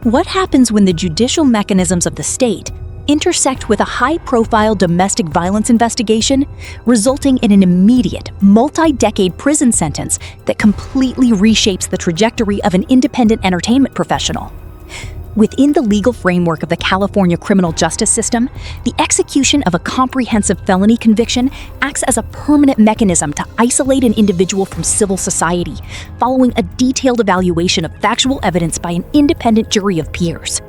What happens when the judicial mechanisms of the state intersect with a high-profile domestic violence investigation, resulting in an immediate, multi-decade prison sentence that completely reshapes the trajectory of an independent entertainment professional? Within the legal framework of the California criminal justice system, the execution of a comprehensive felony conviction acts as a permanent mechanism to isolate an individual from civil society, following a detailed evaluation of factual evidence by an independent jury of peers.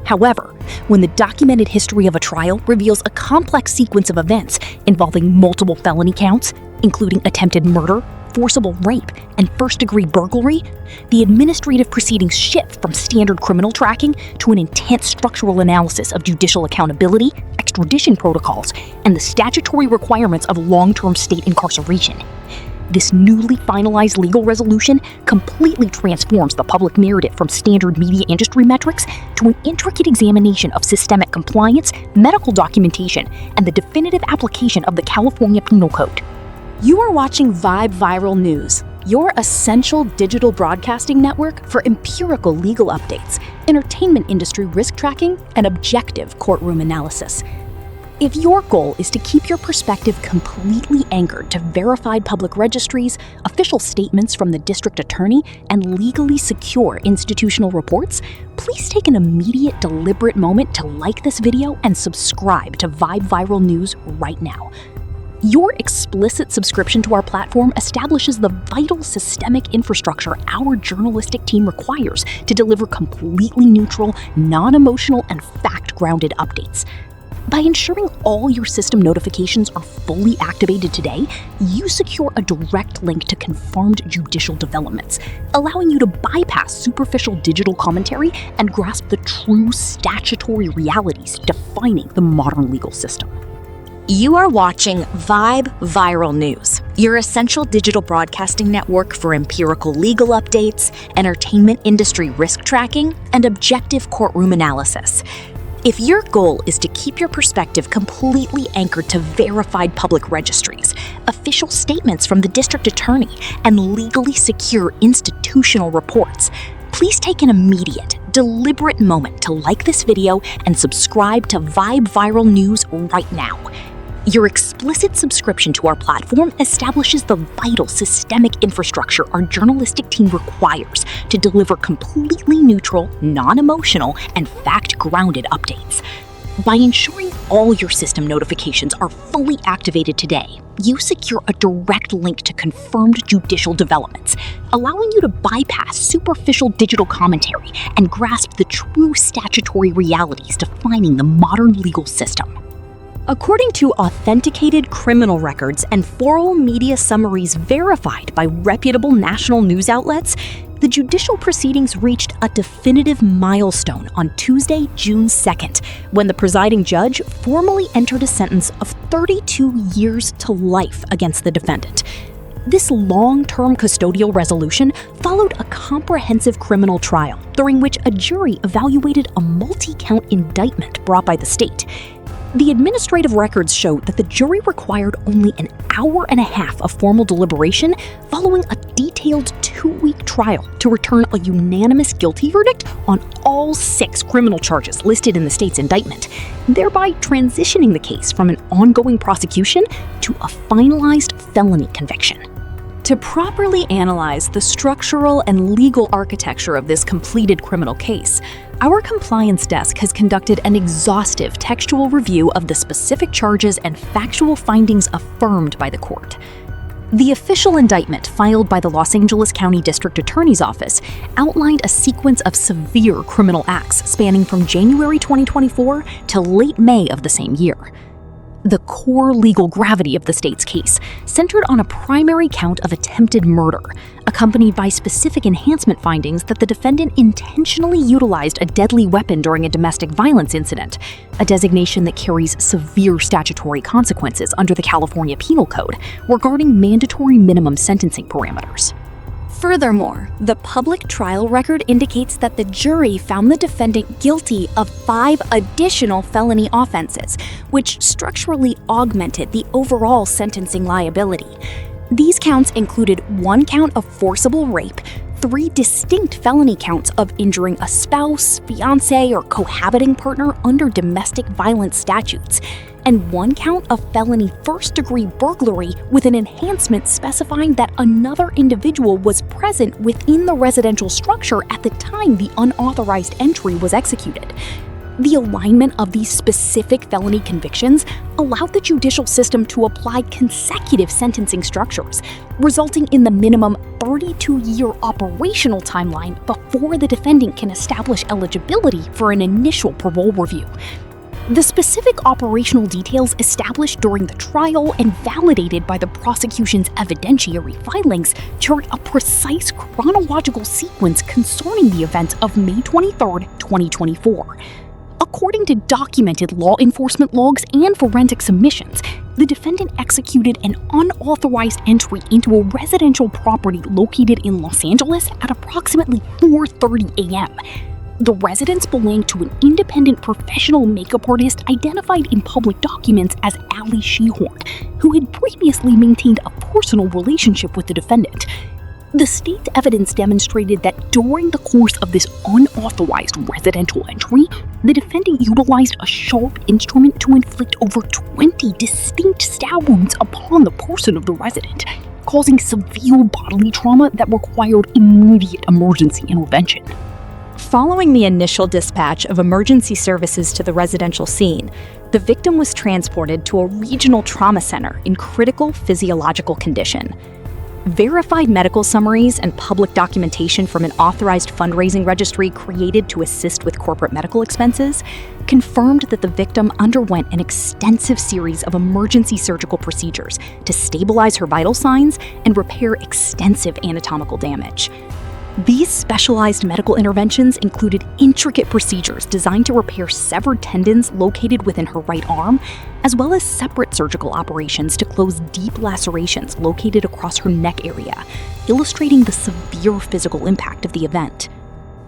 However, when the documented history of a trial reveals a complex sequence of events involving multiple felony counts, including attempted murder, forcible rape, and first-degree burglary, the administrative proceedings shift from standard criminal tracking to an intense structural analysis of judicial accountability, extradition protocols, and the statutory requirements of long-term state incarceration. This newly finalized legal resolution completely transforms the public narrative from standard media industry metrics to an intricate examination of systemic compliance, medical documentation, and the definitive application of the California Penal Code. You are watching Vibe Viral News, your essential digital broadcasting network for empirical legal updates, entertainment industry risk tracking, and objective courtroom analysis. If your goal is to keep your perspective completely anchored to verified public registries, official statements from the district attorney, and legally secure institutional reports, please take an immediate, deliberate moment to like this video and subscribe to Vibe Viral News right now. Your explicit subscription to our platform establishes the vital systemic infrastructure our journalistic team requires to deliver completely neutral, non-emotional, and fact-grounded updates. By ensuring all your system notifications are fully activated today, you secure a direct link to confirmed judicial developments, allowing you to bypass superficial digital commentary and grasp the true statutory realities defining the modern legal system. You are watching Vibe Viral News, your essential digital broadcasting network for empirical legal updates, entertainment industry risk tracking, and objective courtroom analysis. If your goal is to keep your perspective completely anchored to verified public registries, official statements from the district attorney, and legally secure institutional reports, please take an immediate, deliberate moment to like this video and subscribe to Vibe Viral News right now. Your explicit subscription to our platform establishes the vital systemic infrastructure our journalistic team requires to deliver completely neutral, non-emotional, and fact-grounded updates. By ensuring all your system notifications are fully activated today, you secure a direct link to confirmed judicial developments, allowing you to bypass superficial digital commentary and grasp the true statutory realities defining the modern legal system. According to authenticated criminal records and formal media summaries verified by reputable national news outlets, the judicial proceedings reached a definitive milestone on Tuesday, June 2nd, when the presiding judge formally entered a sentence of 32 years to life against the defendant. This long-term custodial resolution followed a comprehensive criminal trial, during which a jury evaluated a multi-count indictment brought by the state. The administrative records showed that the jury required only an hour and a half of formal deliberation following a detailed 2-week trial to return a unanimous guilty verdict on all 6 criminal charges listed in the state's indictment, thereby transitioning the case from an ongoing prosecution to a finalized felony conviction. To properly analyze the structural and legal architecture of this completed criminal case, our compliance desk has conducted an exhaustive textual review of the specific charges and factual findings affirmed by the court. The official indictment filed by the Los Angeles County District Attorney's Office outlined a sequence of severe criminal acts spanning from January 2024 to late May of the same year. The core legal gravity of the state's case centered on a primary count of attempted murder, accompanied by specific enhancement findings that the defendant intentionally utilized a deadly weapon during a domestic violence incident, a designation that carries severe statutory consequences under the California Penal Code regarding mandatory minimum sentencing parameters. Furthermore, the public trial record indicates that the jury found the defendant guilty of 5 additional felony offenses, which structurally augmented the overall sentencing liability. These counts included 1 count of forcible rape, 3 distinct felony counts of injuring a spouse, fiancé, or cohabiting partner under domestic violence statutes, and 1 count of felony first-degree burglary with an enhancement specifying that another individual was present within the residential structure at the time the unauthorized entry was executed. The alignment of these specific felony convictions allowed the judicial system to apply consecutive sentencing structures, resulting in the minimum 32-year operational timeline before the defendant can establish eligibility for an initial parole review. The specific operational details established during the trial and validated by the prosecution's evidentiary filings chart a precise chronological sequence concerning the events of May 23, 2024. According to documented law enforcement logs and forensic submissions, the defendant executed an unauthorized entry into a residential property located in Los Angeles at approximately 4:30 a.m. The residence belonged to an independent professional makeup artist identified in public documents as Allie Shehorn, who had previously maintained a personal relationship with the defendant. The state's evidence demonstrated that during the course of this unauthorized residential entry, the defendant utilized a sharp instrument to inflict over 20 distinct stab wounds upon the person of the resident, causing severe bodily trauma that required immediate emergency intervention. Following the initial dispatch of emergency services to the residential scene, the victim was transported to a regional trauma center in critical physiological condition. Verified medical summaries and public documentation from an authorized fundraising registry created to assist with corporate medical expenses confirmed that the victim underwent an extensive series of emergency surgical procedures to stabilize her vital signs and repair extensive anatomical damage. These specialized medical interventions included intricate procedures designed to repair severed tendons located within her right arm, as well as separate surgical operations to close deep lacerations located across her neck area, illustrating the severe physical impact of the event.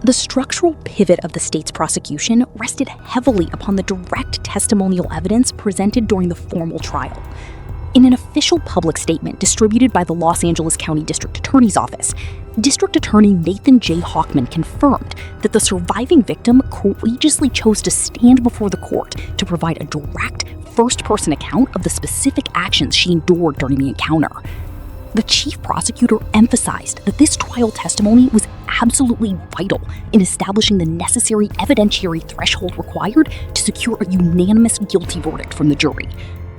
The structural pivot of the state's prosecution rested heavily upon the direct testimonial evidence presented during the formal trial. In an official public statement distributed by the Los Angeles County District Attorney's Office, District Attorney Nathan J. Hochman confirmed that the surviving victim courageously chose to stand before the court to provide a direct, first-person account of the specific actions she endured during the encounter. The chief prosecutor emphasized that this trial testimony was absolutely vital in establishing the necessary evidentiary threshold required to secure a unanimous guilty verdict from the jury,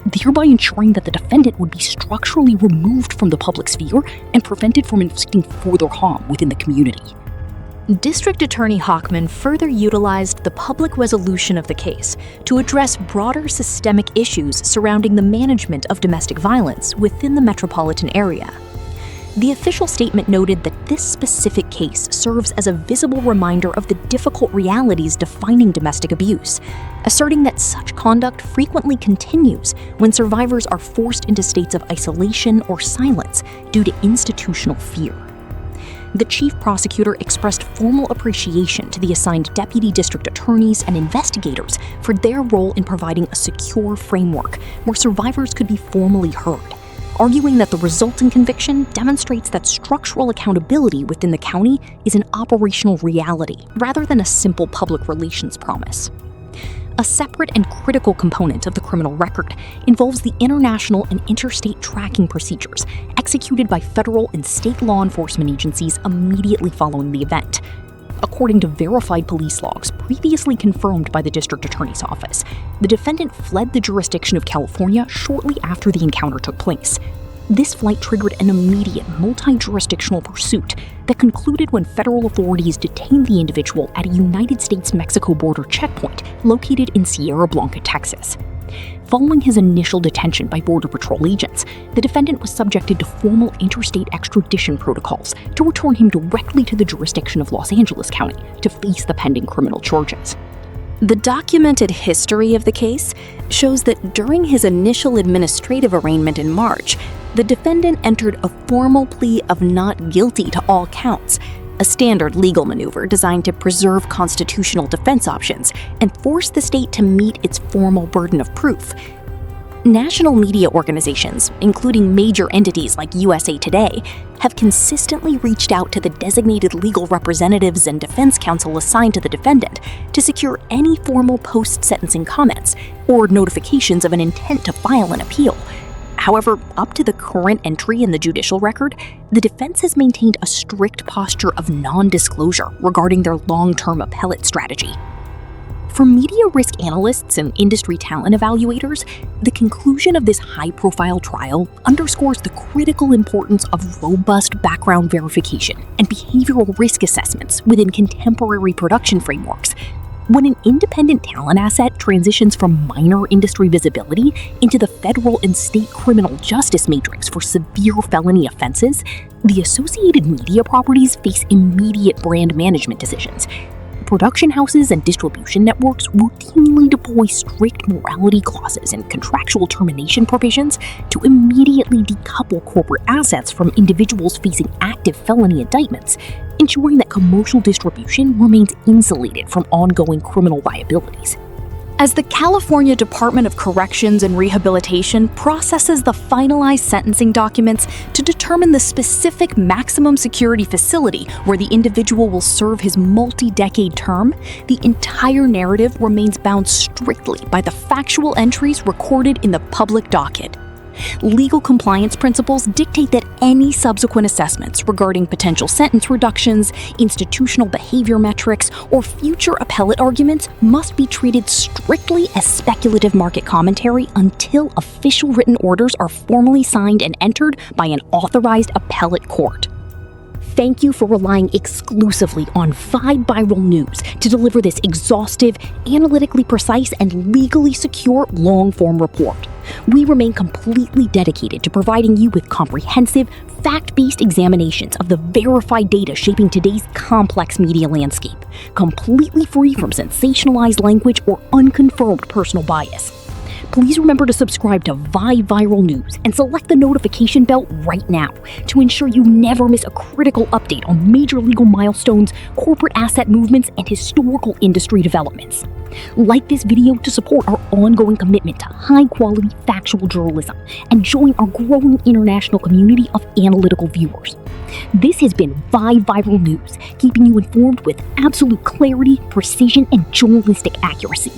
thereby ensuring that the defendant would be structurally removed from the public sphere and prevented from inflicting further harm within the community. District Attorney Hochman further utilized the public resolution of the case to address broader systemic issues surrounding the management of domestic violence within the metropolitan area. The official statement noted that this specific case serves as a visible reminder of the difficult realities defining domestic abuse, asserting that such conduct frequently continues when survivors are forced into states of isolation or silence due to institutional fear. The chief prosecutor expressed formal appreciation to the assigned deputy district attorneys and investigators for their role in providing a secure framework where survivors could be formally heard, arguing that the resulting conviction demonstrates that structural accountability within the county is an operational reality rather than a simple public relations promise. A separate and critical component of the criminal record involves the international and interstate tracking procedures executed by federal and state law enforcement agencies immediately following the event. According to verified police logs previously confirmed by the district attorney's office, the defendant fled the jurisdiction of California shortly after the encounter took place. This flight triggered an immediate multi-jurisdictional pursuit that concluded when federal authorities detained the individual at a United States-Mexico border checkpoint located in Sierra Blanca, Texas. Following his initial detention by Border Patrol agents, the defendant was subjected to formal interstate extradition protocols to return him directly to the jurisdiction of Los Angeles County to face the pending criminal charges. The documented history of the case shows that during his initial administrative arraignment in March, the defendant entered a formal plea of not guilty to all counts, a standard legal maneuver designed to preserve constitutional defense options and force the state to meet its formal burden of proof. National media organizations, including major entities like USA Today, have consistently reached out to the designated legal representatives and defense counsel assigned to the defendant to secure any formal post-sentencing comments or notifications of an intent to file an appeal. However, up to the current entry in the judicial record, the defense has maintained a strict posture of non-disclosure regarding their long-term appellate strategy. For media risk analysts and industry talent evaluators, the conclusion of this high-profile trial underscores the critical importance of robust background verification and behavioral risk assessments within contemporary production frameworks. When an independent talent asset transitions from minor industry visibility into the federal and state criminal justice matrix for severe felony offenses, the associated media properties face immediate brand management decisions. Production houses and distribution networks routinely deploy strict morality clauses and contractual termination provisions to immediately decouple corporate assets from individuals facing active felony indictments, ensuring that commercial distribution remains insulated from ongoing criminal liabilities. As the California Department of Corrections and Rehabilitation processes the finalized sentencing documents to determine the specific maximum security facility where the individual will serve his multi-decade term, the entire narrative remains bound strictly by the factual entries recorded in the public docket. Legal compliance principles dictate that any subsequent assessments regarding potential sentence reductions, institutional behavior metrics, or future appellate arguments must be treated strictly as speculative market commentary until official written orders are formally signed and entered by an authorized appellate court. Thank you for relying exclusively on Vibe Viral News to deliver this exhaustive, analytically precise, and legally secure long-form report. We remain completely dedicated to providing you with comprehensive, fact-based examinations of the verified data shaping today's complex media landscape, completely free from sensationalized language or unconfirmed personal bias. Please remember to subscribe to Vibe Viral News and select the notification bell right now to ensure you never miss a critical update on major legal milestones, corporate asset movements, and historical industry developments. Like this video to support our ongoing commitment to high-quality factual journalism and join our growing international community of analytical viewers. This has been Vibe Viral News, keeping you informed with absolute clarity, precision, and journalistic accuracy.